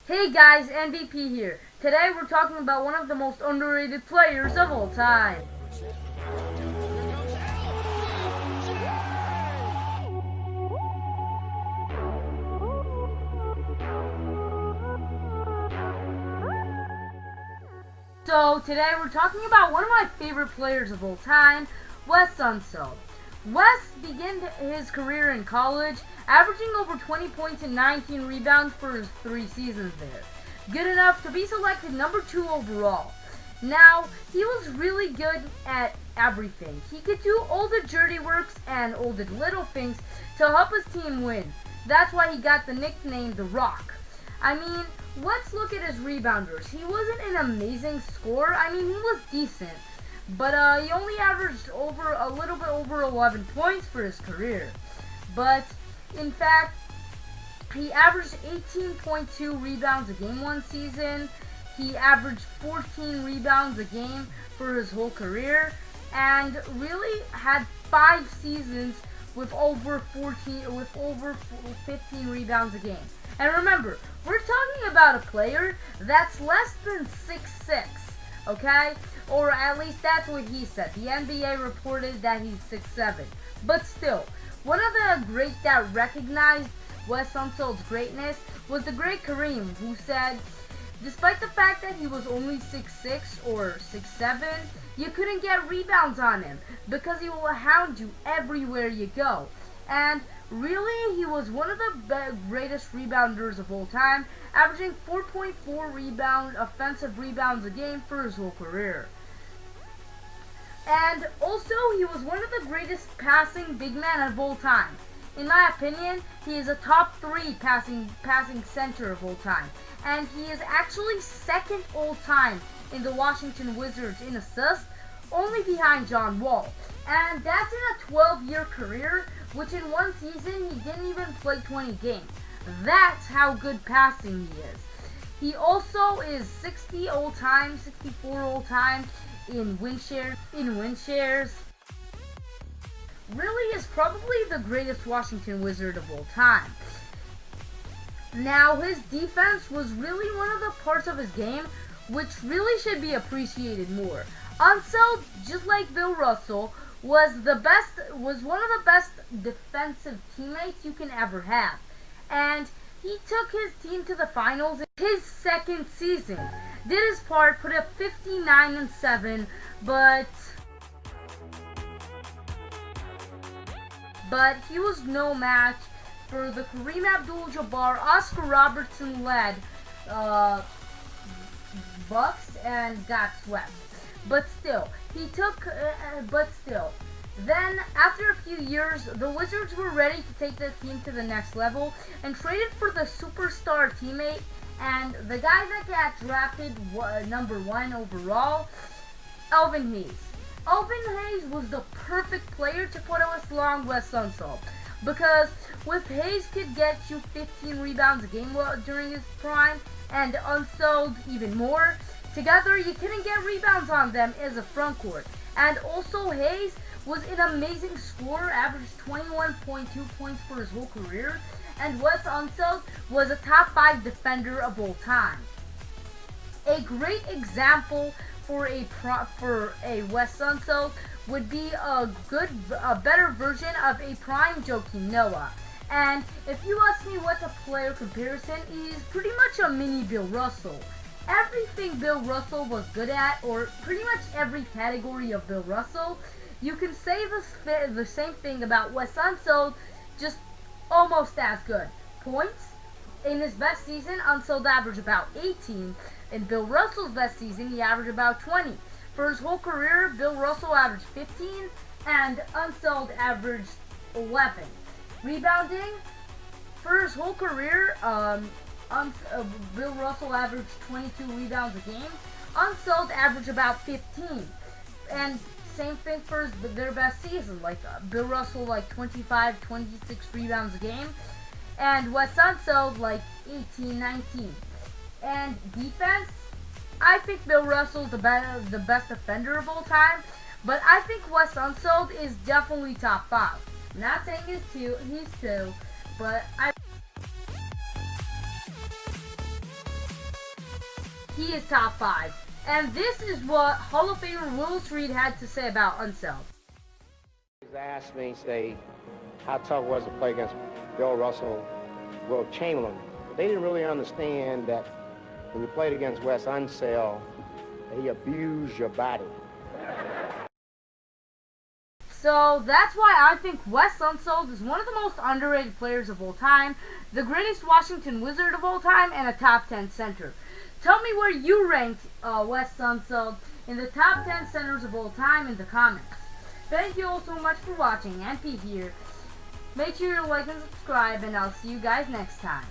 Hey guys, MVP here. Today we're talking about one of the most underrated players of all time. So today we're talking about one of my favorite players of all time, Wes Unseld. Wes began his career in college, averaging over 20 points and 19 rebounds for his 3 seasons there. Good enough to be selected number 2 overall. Now, he was really good at everything. He could do all the dirty works and all the little things to help his team win. That's why he got the nickname The Rock. I mean, let's look at his rebounders. He wasn't an amazing scorer. I mean, he was decent. But he only averaged a little bit over 11 points for his career. But, in fact, he averaged 18.2 rebounds a game one season. He averaged 14 rebounds a game for his whole career. And really had 5 seasons with over 15 rebounds a game. And remember, we're talking about a player that's less than 6'6", okay? Or at least that's what he said. The NBA reported that he's 6'7". But still, one of the great that recognized Wes Unseld's greatness was the great Kareem, who said, despite the fact that he was only 6'6" or 6'7", you couldn't get rebounds on him because he will hound you everywhere you go. And really, he was one of the greatest rebounders of all time, averaging 4.4 offensive rebounds a game for his whole career. And also, he was one of the greatest passing big men of all time. In my opinion, he is a top 3 passing center of all time. And he is actually second all time in the Washington Wizards in assists, only behind John Wall. And that's in a 12-year career, which in one season he didn't even play 20 games. That's how good passing he is. He also is 60 all time, 64 all time in win shares. Really is probably the greatest Washington Wizard of all time. Now, his defense was really one of the parts of his game which really should be appreciated more. Unseld, just like Bill Russell, was one of the best defensive teammates you can ever have. And he took his team to the finals in his second season. Did his part, put up 59-7, but he was no match for the Kareem Abdul-Jabbar, Oscar Robertson-led Bucks and got swept. But still, then after a few years, the Wizards were ready to take the team to the next level and traded for the superstar teammate and the guy that got drafted number 1 overall, Elvin Hayes. Elvin Hayes was the perfect player to put along Wes Unseld, because with Hayes could get you 15 rebounds a game during his prime, and Unseld even more. Together, you couldn't get rebounds on them as a front court. And also, Hayes was an amazing scorer, averaged 21.2 points for his whole career, and Wes Unseld was a top 5 defender of all time. A great example for a Wes Unseld would be a better version of a prime Joakim Noah. And if you ask me what's a player comparison, he's pretty much a mini Bill Russell. Everything Bill Russell was good at, or pretty much every category of Bill Russell, you can say the same thing about Wes Unseld, just almost as good. Points, in his best season, Unseld averaged about 18. In Bill Russell's best season, he averaged about 20. For his whole career, Bill Russell averaged 15, and Unseld averaged 11. Rebounding, for his whole career, Bill Russell averaged 22 rebounds a game. Unseld averaged about 15. And same thing for their best season. Like Bill Russell, like 25, 26 rebounds a game. And Wes Unseld, like 18, 19. And defense, I think Bill Russell's the best defender of all time. But I think Wes Unseld is definitely top 5. I'm not saying he's 2, but he is top 5. And this is what Hall of Famer Willis Reed had to say about Unseld. They asked me, say, how tough it was to play against Bill Russell, Will Chamberlain. They didn't really understand that when you played against Wes Unseld, he abused your body. So that's why I think Wes Unseld is one of the most underrated players of all time, the greatest Washington Wizard of all time, and a top 10 center. Tell me where you rank Wes Unseld in the top 10 centers of all time in the comments. Thank you all so much for watching, NP here. Make sure you like and subscribe, and I'll see you guys next time.